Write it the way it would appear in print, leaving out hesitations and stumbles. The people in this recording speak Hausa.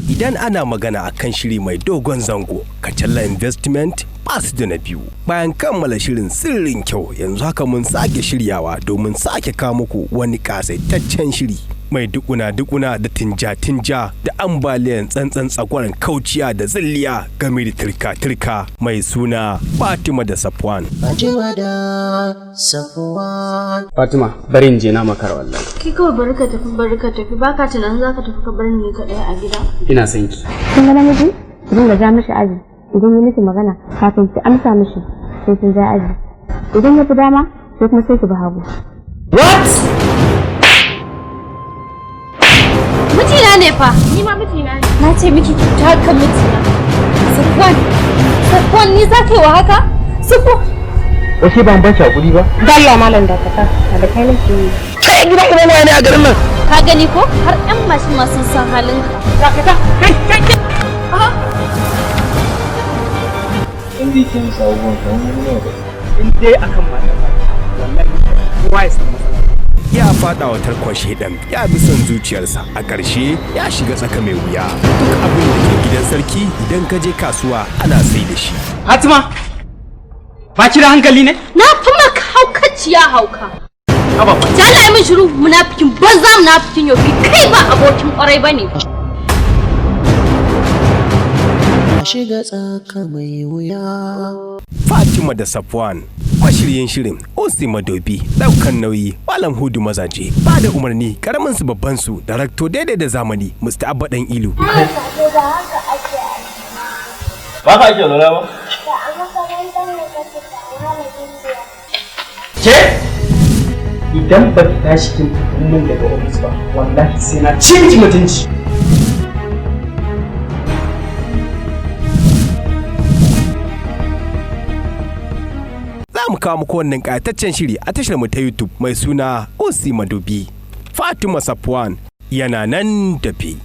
Idan ana magana akan shiri mai dogon zango, Kachalla Investment ba su da na biyu. Bayan kammala shirin sirrin kyau, yanzu haka mun sake shiryawa domin sake kawo muku wani kasaitaccen shiri mai dukuna da tinja da ambaliyan tsantsan tsakwaran kauciya da zilliya game da turka mai suna Fatima da SAFWAN. Fatima, bari in je na makar wallahi. Ki kawai barka tafi baka tunanin zaka tafi ka bar ni kadai a gida. Ina son ki. Kin ga namiji? Idan ga ja mishi aji. Idan ya miki magana kafin ki amsa mishi sai kin ja aji. Idan ya fi dama sai kuma sai ki bi hagu. What? Mijina ne fa. Ni ma mijina ne. Na ce miki ki ta kan mijina. SAFWAN ni za ka yi wa haka? SAFWAN. Wace ban bace hakuri ba? Dalla malam da ka da kai nake yi. Kai gida ina ne a garin nan? Ka gani ko har ƴan mashin ma sun san halinka. Dakata. Kai. Indi kin sabuwar kan wani ne. In dai akan mata. Wallahi kowa ya san matsala. Ya fada wa tarkon shedan, ya bi son zuciyarsa, a ƙarshe ya shiga tsaka mai wuya. Duk abin da ke gidan sarki idan ka je kasuwa ana sai da shi. Fatima, ba ki da hankali ne? Na fi maka haukaciya hauka. Haba ba. Jala yi min shiru munafikin banza munafikin yofi kai ba abokin ƙwarai bane. Shiga tsaka mai wuya. Fatima da SAFWAN, mashiryin shirin Osi Madobi, daukan nauyi Malam Hudu Mazaje, ba da umarni karamin su babban su, darakto daidai da zamani Mr. Abba Dan Ilu. Ba ka ake lura ba? Ke? Idan ba ki tashi kin mun daga ofis ba, wallahi sai na ci miki mutunci. Za mu kawo muku wannan ƙayataccen shiri a tashar mu ta YouTube mai suna Osi Madobi. Fatima SAFWAN yana nan tafi.